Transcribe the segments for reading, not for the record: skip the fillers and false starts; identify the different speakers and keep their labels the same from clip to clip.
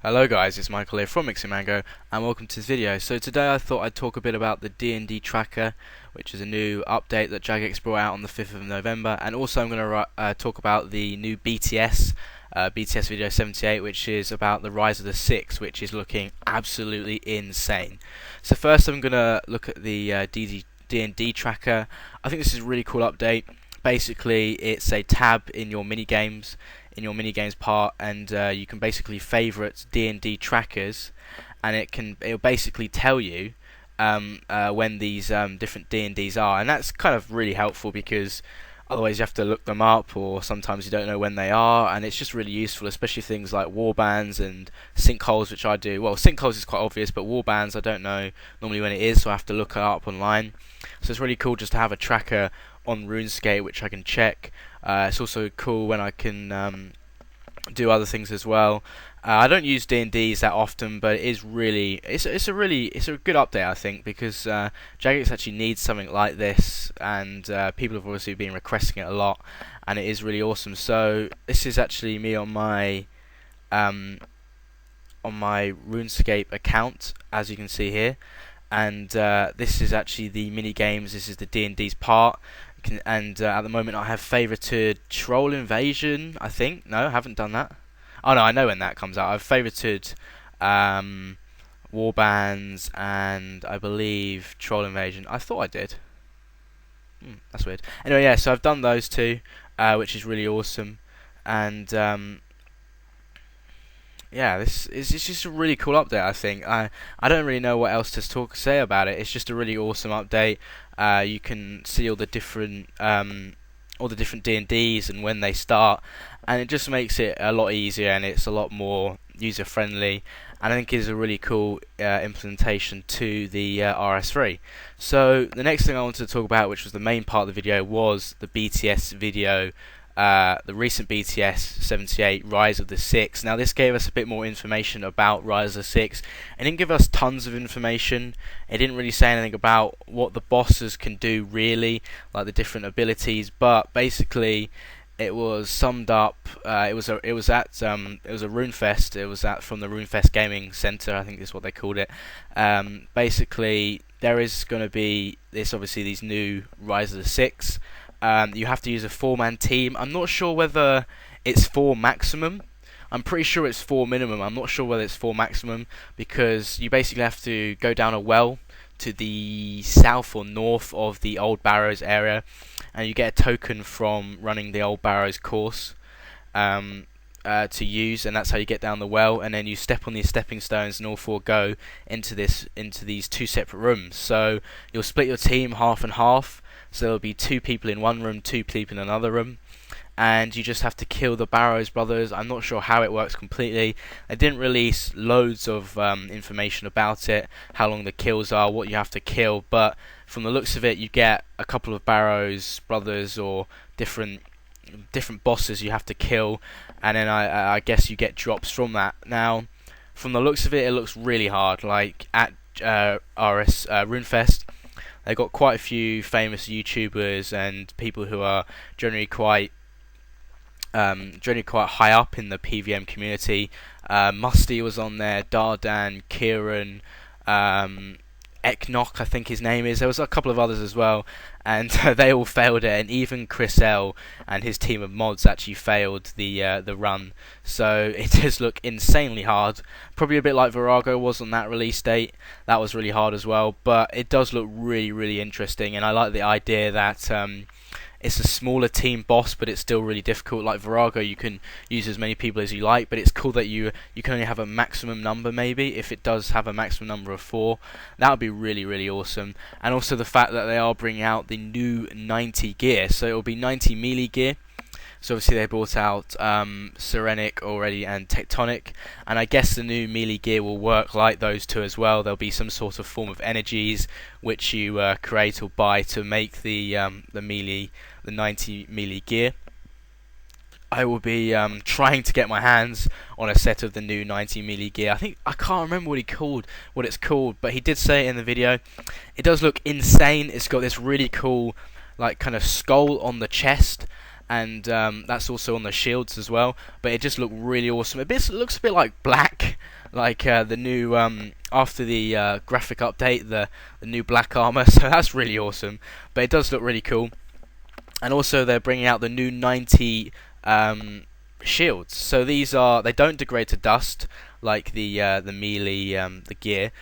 Speaker 1: Hello guys, it's Michael here from Mixing Mango and welcome to this video. So today I thought I'd talk a bit about the D&D tracker, which is a new update that Jagex brought out on the 5th of November, and also I'm going to talk about the new BTS video 78, which is about the Rise of the Six, which is looking absolutely insane. So first I'm going to look at the D&D tracker. I think this is a really cool update. Basically it's a tab in your minigames part, and you can basically favorite D&D trackers, and it'll basically tell you when these different D&Ds are, and that's kind of really helpful because otherwise you have to look them up, or sometimes you don't know when they are, and it's just really useful, especially things like warbands and sinkholes, which I do. Well, sinkholes is quite obvious, but warbands I don't know normally when it is, so I have to look it up online. So it's really cool just to have a tracker on Runescape which I can check. It's also cool when I can do other things as well. I don't use D&Ds that often, but it is really it's a good update, I think, because Jagex actually needs something like this, and people have obviously been requesting it a lot, and it is really awesome. So this is actually me on my RuneScape account, as you can see here, and this is actually the mini games. This is the D&D's part. And at the moment I have favorited Troll Invasion, I think. No, I haven't done that. Oh no, I know when that comes out. I've favorited Warbands and I believe Troll Invasion. I thought I did. That's weird. Anyway, yeah, so I've done those two, which is really awesome. And yeah, it's just a really cool update, I think. I don't really know what else to say about it. It's just a really awesome update. You can see all the different D&Ds and when they start, and it just makes it a lot easier, and it's a lot more user friendly, and I think is a really cool implementation to the RS3. So the next thing I wanted to talk about, which was the main part of the video, was the BTS video. The recent BTS 78 Rise of the Six. Now this gave us a bit more information about Rise of the Six. It didn't give us tons of information. It didn't really say anything about what the bosses can do really, like the different abilities. But basically, it was summed up. It was a Runefest. It was from the Runefest Gaming Center, I think is what they called it. Basically, there is going to be obviously these new Rise of the Six. You have to use a 4-man team. I'm not sure whether it's 4 maximum. I'm pretty sure it's 4 minimum. I'm not sure whether it's 4 maximum, because you basically have to go down a well to the south or north of the Old Barrows area, and you get a token from running the Old Barrows course to use, and that's how you get down the well. And then you step on these stepping stones, and all 4 go into these 2 separate rooms. So you'll split your team half and half. So there'll be 2 people in one room, 2 people in another room, and you just have to kill the Barrows brothers. I'm not sure how it works completely. They didn't release loads of information about it, how long the kills are, what you have to kill, but from the looks of it, you get a couple of Barrows brothers or different bosses you have to kill, and then I guess you get drops from that. Now, from the looks of it, it looks really hard. Like at Runefest, they got quite a few famous YouTubers and people who are generally quite high up in the PVM community. Musty was on there, Dardan, Kieran, Eknock, I think his name is. There was a couple of others as well, and they all failed it. And even Chris L and his team of mods actually failed the run. So it does look insanely hard. Probably a bit like Virago was on that release date. That was really hard as well. But it does look really, really interesting, and I like the idea that it's a smaller team boss, but it's still really difficult. Like Virago, you can use as many people as you like, but it's cool that you can only have a maximum number, maybe, if it does have a maximum number of 4. That would be really, really awesome. And also the fact that they are bringing out the new 90 gear, so it will be 90 melee gear. So obviously they brought out Serenic already and Tectonic, and I guess the new melee gear will work like those two as well. There'll be some sort of form of energies which you create or buy to make the 90 melee gear. I will be trying to get my hands on a set of the new 90 melee gear. I can't remember what it's called, but he did say it in the video. It does look insane. It's got this really cool, like, kind of skull on the chest, and that's also on the shields as well. But it just looked really awesome. It looks a bit like black. like the new after the graphic update, the new black armor. So that's really awesome. But it does look really cool. And also they're bringing out the new 90 shields. So they don't degrade to dust like the melee the gear,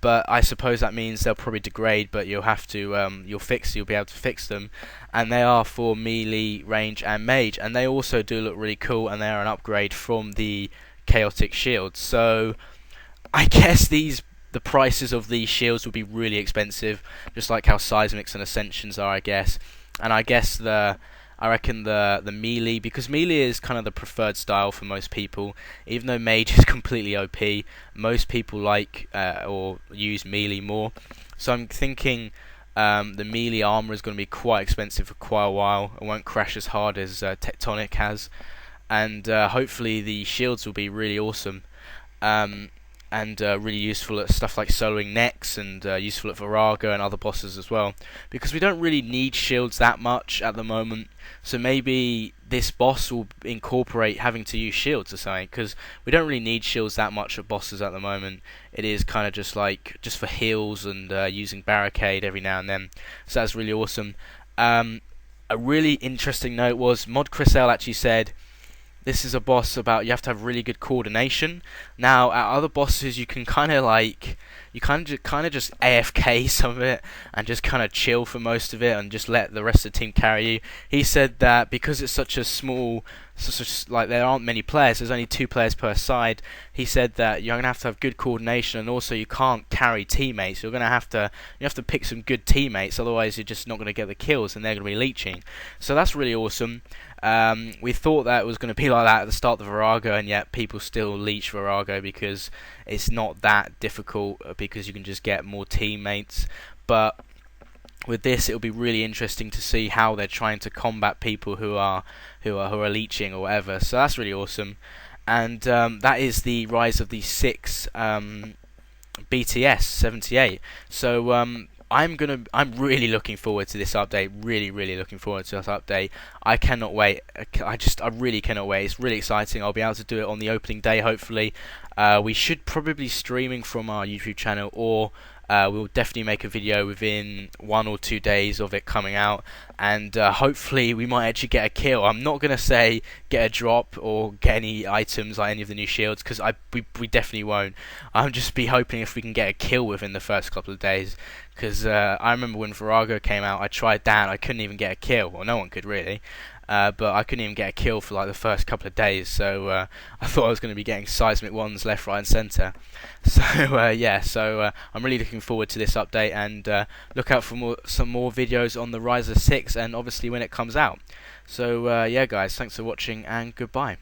Speaker 1: but I suppose that means they'll probably degrade, but you'll have to you'll be able to fix them, and they are for melee, range, and mage, and they also do look really cool, and they are an upgrade from the chaotic shields. So I guess the prices of these shields will be really expensive, just like how seismics and ascensions are, I guess. And I reckon the melee, because melee is kind of the preferred style for most people. Even though mage is completely OP, most people like or use melee more. So I'm thinking the melee armor is going to be quite expensive for quite a while. It won't crash as hard as Tectonic has, and hopefully the shields will be really awesome. And really useful at stuff like soloing Nex, and useful at Virago and other bosses as well, because we don't really need shields that much at the moment. So maybe this boss will incorporate having to use shields or something, because we don't really need shields that much at bosses at the moment. It is kind of just for heals and using barricade every now and then. So that's really awesome. A really interesting note was Mod Chris L actually said, this is a boss about you have to have really good coordination. Now, at other bosses, you can kind of just AFK some of it and just kind of chill for most of it and just let the rest of the team carry you. He said that because it's such a small, like there aren't many players, there's only 2 players per side. He said that you're gonna have to have good coordination, and also you can't carry teammates. You have to pick some good teammates, otherwise you're just not gonna get the kills, and they're gonna be leeching. So that's really awesome. We thought that it was going to be like that at the start of Virago, and yet people still leech Virago because it's not that difficult, because you can just get more teammates. But with this, it'll be really interesting to see how they're trying to combat people who are leeching or whatever. So that's really awesome, and that is the rise of the 6 BTS 78. So I'm really looking forward to this update. Really looking forward to this update. I cannot wait. I really cannot wait. It's really exciting. I'll be able to do it on the opening day, hopefully. We should probably be streaming from our YouTube channel, or we'll definitely make a video within 1 or 2 days of it coming out, and hopefully we might actually get a kill. I'm not gonna say get a drop or get any items like any of the new shields, because we definitely won't. I'll just be hoping if we can get a kill within the first couple of days, because I remember when Virago came out, I tried that, I couldn't even get a kill. Well, no one could really. But I couldn't even get a kill for like the first couple of days, so I thought I was going to be getting seismic ones left, right, and centre. So I'm really looking forward to this update, and look out for some more videos on the Rise of 6, and obviously when it comes out. So yeah, guys, thanks for watching, and goodbye.